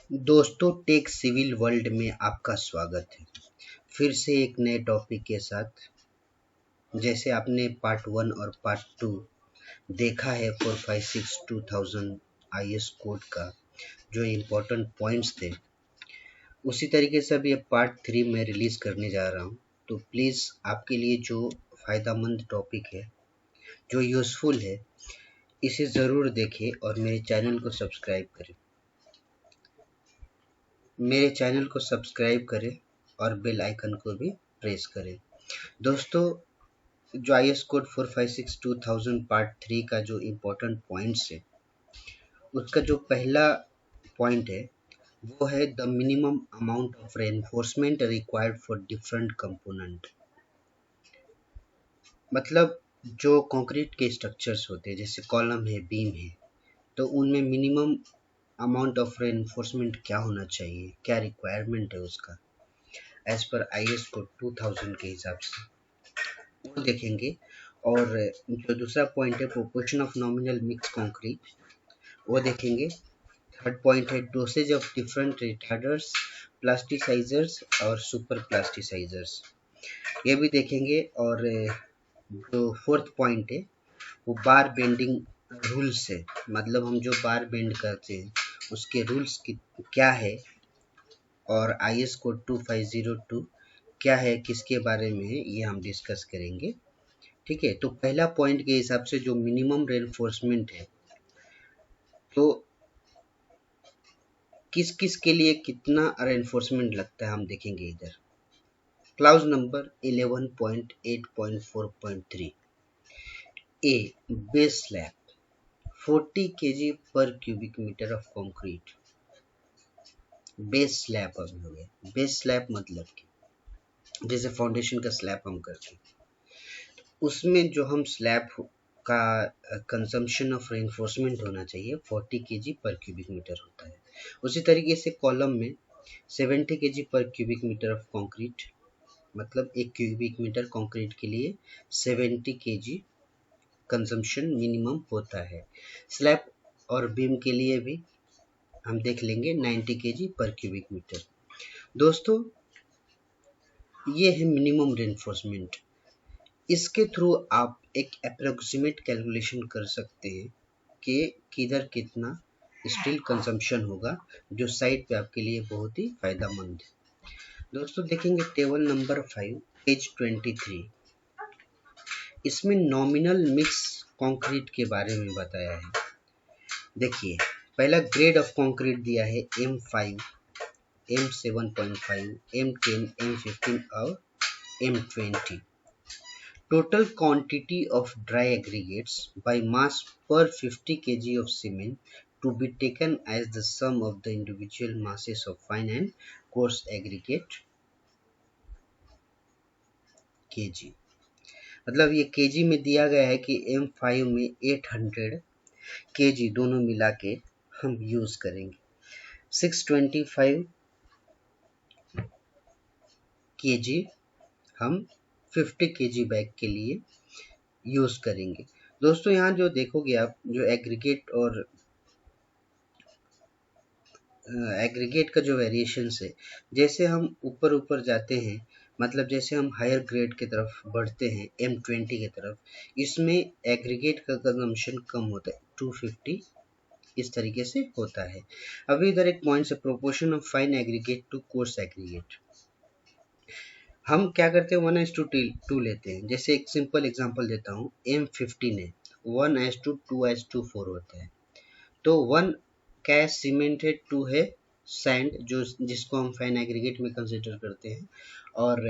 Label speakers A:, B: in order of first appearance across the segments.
A: दोस्तों, take civil world में आपका स्वागत है। फिर से एक नए टॉपिक के साथ। जैसे आपने पार्ट 1 और पार्ट 2 देखा है 456 2000 आईएस कोड का जो इम्पोर्टेंट पॉइंट्स थे, उसी तरीके से अभी पार्ट 3 मैं रिलीज करने जा रहा हूँ। तो प्लीज़ आपके लिए जो फ़ायदेमंद टॉपिक है, जो यूज़फुल है, इसे ज़रूर देखें और मेरे चैनल को सब्सक्राइब करें। मेरे चैनल को सब्सक्राइब करें और बेल आइकन को भी प्रेस करें। दोस्तों, जो आईएस कोड 456 2000 पार्ट 3 का जो इम्पोर्टेंट पॉइंट्स है, उसका जो पहला पॉइंट है वो है the minimum amount of reinforcement required for different component. मतलब जो कंक्रीट के स्ट्रक्चर्स होते हैं, जैसे कॉलम है, बीम है, तो उनमें मिनिमम अमाउंट ऑफ रेनफोर्समेंट क्या होना चाहिए, क्या रिक्वायरमेंट है उसका, एज पर आईएस कोड 2000 के हिसाब से वो देखेंगे। और जो दूसरा पॉइंट है proportion of nominal mix concrete, वो देखेंगे। थर्ड पॉइंट है डोसेज ऑफ डिफरेंट रिटार्डर्स, प्लास्टिसाइजर्स और सुपर प्लास्टिसाइजर्स, ये भी देखेंगे। और जो फोर्थ पॉइंट है वो बार बेंडिंग रूल्स है। मतलब हम जो बार बेंड करते हैं उसके रूल्स क्या है, और आईएस कोड 2502 क्या है, किसके बारे में है, ये हम डिस्कस करेंगे। ठीक है, तो पहला पॉइंट के हिसाब से जो मिनिमम रेनफोर्समेंट है, तो किस किस के लिए कितना रेनफोर्समेंट लगता है हम देखेंगे इधर। Clause number 11.8.4.3 A, base slab 40 kg पर cubic metre of concrete. Base slab अभी हो गया। बेस स्लैब मतलब कि जैसे फाउंडेशन का स्लैब हम करते हैं, उसमें जो हम स्लैब का कंजम्पशन ऑफ रेनफोर्समेंट होना चाहिए 40 kg पर क्यूबिक मीटर होता है। उसी तरीके से कॉलम में 70 kg पर क्यूबिक मीटर ऑफ कंक्रीट, मतलब एक क्यूबिक मीटर कंक्रीट के लिए 70 kg कंजम्पशन मिनिमम होता है। स्लैब और बीम के लिए भी हम देख लेंगे 90 kg पर क्यूबिक मीटर। दोस्तों, ये है मिनिमम रेनफोर्समेंट। इसके थ्रू आप एक अप्रोक्सीमेट कैलकुलेशन कर सकते हैं कि किधर कितना स्टील कंजम्पशन होगा, जो साइड पे आपके लिए बहुत ही फायदेमंद है। दोस्तों, देखेंगे टेबल नंबर 5 पेज 23। इसमें नॉमिनल मिक्स कंक्रीट के बारे में बताया है। देखिए, पहला ग्रेड ऑफ कंक्रीट दिया है M5, M7.5, M10, M15 और M20। Total quantity of dry aggregates by mass per 50 kg of cement to be taken as the sum of the individual masses of fine and coarse aggregate kg। मतलब ये kg में दिया गया है कि M5 में 800 kg दोनों मिला के हम यूज करेंगे। 625 kg हम 50 kg बैग के लिए यूज करेंगे। दोस्तों, यहाँ जो देखोगे आप, जो एग्रीगेट और एग्रीगेट का जो वेरिएशंस है, जैसे हम ऊपर ऊपर जाते हैं, मतलब जैसे हम हायर ग्रेड की तरफ बढ़ते हैं M20 की तरफ, इसमें एग्रीगेट का कंजम्पशन कम होता है, 250 इस तरीके से होता है। अभी इधर एक पॉइंट से proportion of fine aggregate to coarse aggregate, हम क्या करते हैं 1:2 लेते हैं। जैसे एक सिंपल एग्जांपल देता हूँ, M15 है, 1:2:4 होता है। तो 1 क्या है, सीमेंट है, 2 है सैंड, जो जिसको हम फाइन एग्रीगेट में कंसिडर करते हैं, और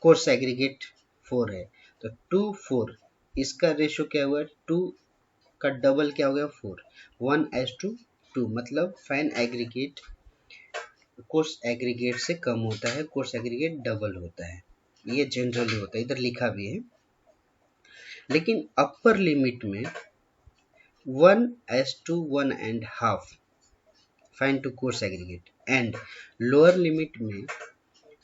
A: कोर्स एग्रीगेट 4 है। तो 2:4 इसका रेशो क्या हुआ, 2 का डबल क्या हो गया, 4। 1:2, मतलब फाइन एग्रीगेट कोर्स एग्रीगेट से कम होता है, कोर्स एग्रीगेट डबल होता है। ये जनरली होता है, इधर लिखा भी है। लेकिन अपर लिमिट में 1:1.5 fine to coarse aggregate, and lower limit में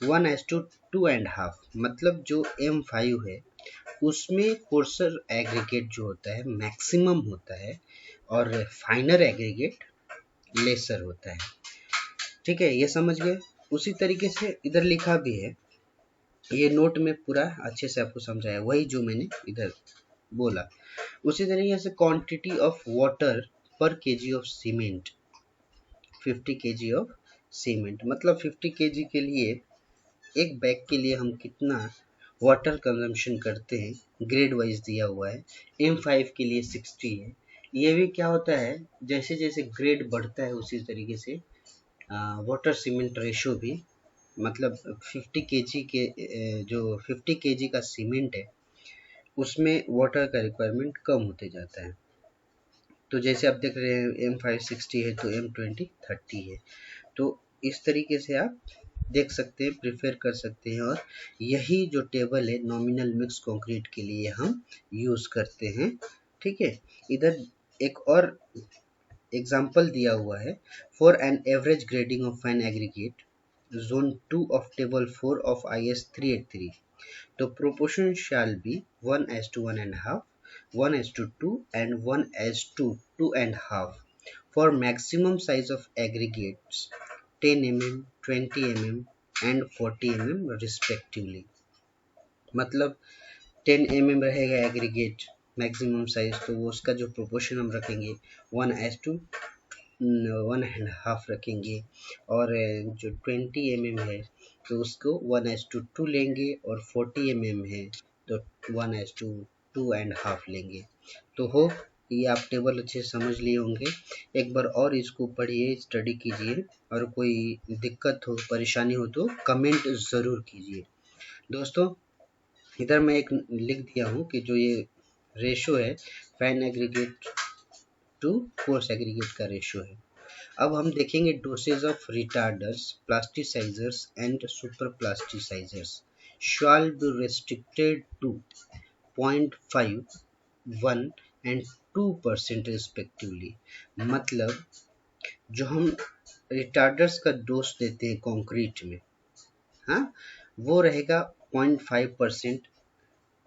A: 1:2.5, मतलब जो M5 है उसमें कोर्सर एग्रीगेट जो होता है मैक्सिमम होता है, और फाइनर एग्रीगेट लेसर होता है। ठीक है, ये समझ गए। उसी तरीके से इधर लिखा भी है, ये नोट में पूरा अच्छे से आपको समझाया, वही जो मैंने इधर बोला। उसी तरीके से क्वांटिटी ऑफ वाटर पर KG of cement, 50 KG of cement, मतलब 50 केजी के लिए, एक बैग के लिए हम कितना वाटर कंजम्पशन करते हैं ग्रेड वाइज दिया हुआ है। M5 के लिए 60 है। ये भी क्या होता है, जैसे जैसे ग्रेड बढ़ता है उसी तरीके से वाटर सीमेंट रेशो भी, मतलब 50 केजी के जो 50 केजी का सीमेंट है उसमें वाटर का रिक्वायरमेंट कम होते जाता है। तो जैसे आप देख रहे हैं M5 60 है तो M20 30 है। तो इस तरीके से आप देख सकते हैं, प्रिफेयर कर सकते हैं, और यही जो टेबल है नॉमिनल मिक्स कंक्रीट के लिए हम यूज करते हैं। ठीक है, इधर एक और एग्जाम्पल दिया हुआ है, for an average grading of fine aggregate zone 2 of table 4 of IS 383, the proportion shall be 1:1.5, 1:2, and 1:2.5 for maximum size of aggregates 10 mm, 20 mm and 40 mm respectively। मतलब 10 mm रहेगा एग्रीगेट मैक्सिमम साइज, तो वो उसका जो proportion हम रखेंगे 1:1.5 रखेंगे, और जो 20 mm है तो उसको 1:2 लेंगे, और 40 mm है तो 1:2.5 लेंगे। तो हो ये आप टेबल अच्छे से समझ लिए होंगे। एक बार और इसको पढ़िए, स्टडी कीजिए, और कोई दिक्कत हो परेशानी हो तो कमेंट ज़रूर कीजिए। दोस्तों इधर मैं एक लिख दिया हूँ कि जो ये रेशो है fine aggregate to coarse aggregate का रेशो है। अब हम देखेंगे dosages of retarders, plasticizers and super plasticizers shall be restricted to 0.5, 1 and 2% respectively. मतलब जो हम रिटार्डर्स का डोज देते हैं कंक्रीट में, हाँ, वो रहेगा 0.5%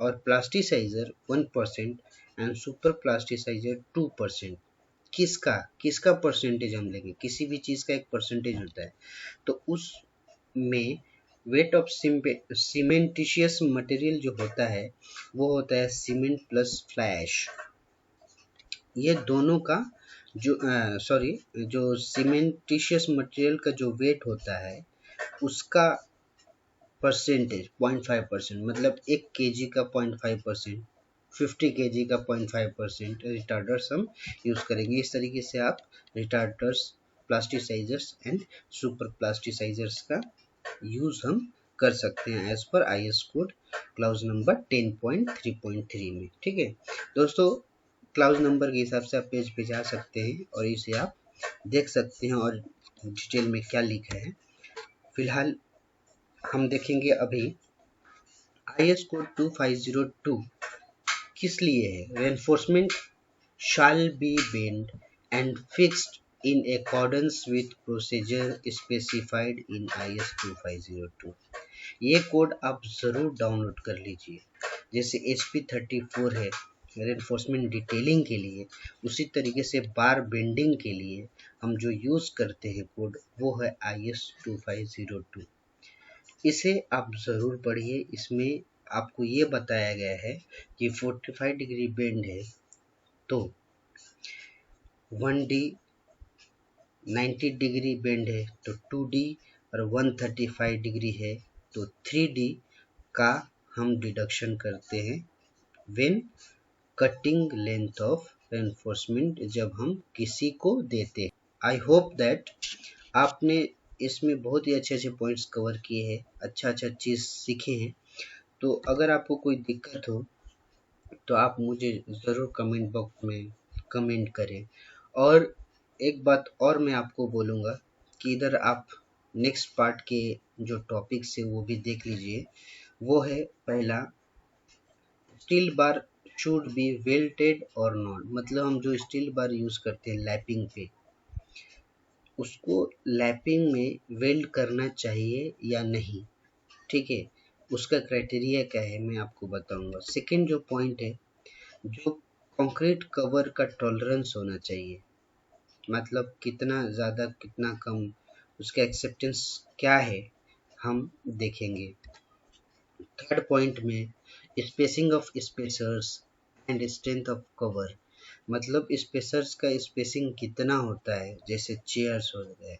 A: और प्लास्टिसाइजर 1% एंड सुपर प्लास्टिसाइजर 2%। किसका किसका परसेंटेज हम लेंगे, किसी भी चीज़ का एक परसेंटेज होता है, तो उसमें वेट ऑफ सीमेंटिशियस मटेरियल जो होता है वो होता है सीमेंट प्लस फ्लैश। ये दोनों का जो जो सीमेंटिशियस मटेरियल का जो वेट होता है उसका परसेंटेज 0.5%, मतलब 1 kg का 0.5%, 50 kg का 0.5% रिटार्डर्स हम यूज़ करेंगे। इस तरीके से आप रिटार्डर्स, प्लास्टिसाइजर्स एंड सुपर प्लास्टिसाइजर्स का यूज़ हम कर सकते हैं as per IS code clause number 10.3.3 में। ठीक है दोस्तों, क्लाउज नंबर के हिसाब से आप पेज पे जा सकते हैं और इसे आप देख सकते हैं और डिटेल में क्या लिखा है। फिलहाल हम देखेंगे अभी IS कोड 2502 किस लिए है। Reinforcement shall be bent and fixed in accordance with procedure specified in IS 2502। ये कोड आप ज़रूर डाउनलोड कर लीजिए। जैसे HP34 है रेनफोर्समेंट डिटेलिंग के लिए, उसी तरीके से बार बेंडिंग के लिए हम जो यूज़ करते हैं कोड वो है IS 2502। इसे आप ज़रूर पढ़िए। इसमें आपको ये बताया गया है कि 45 डिग्री बेंड है तो 1D, 90 डिग्री बेंड है तो 2D, और 135 डिग्री है तो 3D का हम डिडक्शन करते हैं when cutting length of reinforcement, जब हम किसी को देते हैं। आई होप दैट आपने इसमें बहुत ही अच्छे अच्छे पॉइंट्स कवर किए हैं, अच्छा अच्छा चीज़ सीखे हैं। तो अगर आपको कोई दिक्कत हो तो आप मुझे ज़रूर कमेंट बॉक्स में कमेंट करें। और एक बात और मैं आपको बोलूँगा कि इधर आप नेक्स्ट पार्ट के जो टॉपिक्स है वो भी देख लीजिए। वो है पहला, स्टील बार शुड बी वेल्टेड और नॉट, मतलब हम जो स्टील बार यूज़ करते हैं लैपिंग पे, उसको लैपिंग में वेल्ड करना चाहिए या नहीं। ठीक है, उसका क्राइटेरिया क्या है मैं आपको बताऊंगा। सेकंड जो पॉइंट है, जो कंक्रीट कवर का टॉलरेंस होना चाहिए, मतलब कितना ज़्यादा कितना कम, उसका एक्सेप्टेंस क्या है, हम देखेंगे। थर्ड पॉइंट में spacing of spacers and strength of cover, मतलब स्पेसर्स का स्पेसिंग कितना होता है, जैसे चेयर्स हो गए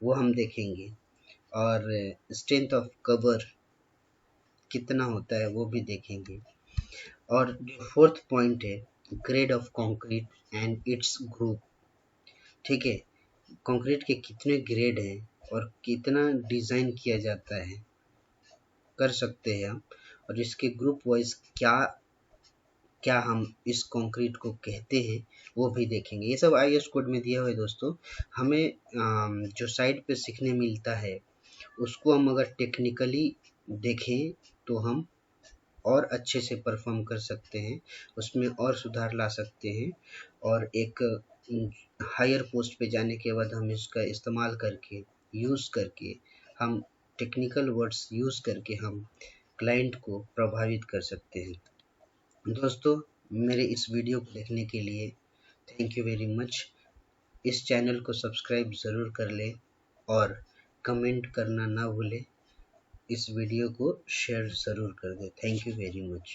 A: वो हम देखेंगे, और स्ट्रेंथ ऑफ कवर कितना होता है वो भी देखेंगे। और जो फोर्थ पॉइंट है, grade of concrete and its group, ठीक है, कंक्रीट के कितने ग्रेड हैं और कितना डिज़ाइन किया जाता है, कर सकते हैं हम, और इसके ग्रुप वाइज क्या क्या हम इस कंक्रीट को कहते हैं वो भी देखेंगे। ये सब आईएस कोड में दिया हुआ है दोस्तों। हमें जो साइड पे सीखने मिलता है उसको हम अगर टेक्निकली देखें तो हम और अच्छे से परफॉर्म कर सकते हैं, उसमें और सुधार ला सकते हैं, और एक हायर पोस्ट पे जाने के बाद हम इसका इस्तेमाल करके, यूज़ करके, हम टेक्निकल वर्ड्स यूज़ करके हम क्लाइंट को प्रभावित कर सकते हैं। दोस्तों, मेरे इस वीडियो को देखने के लिए थैंक यू वेरी मच। इस चैनल को सब्सक्राइब ज़रूर कर लें और कमेंट करना ना भूलें। इस वीडियो को शेयर ज़रूर कर दें। Thank you very much.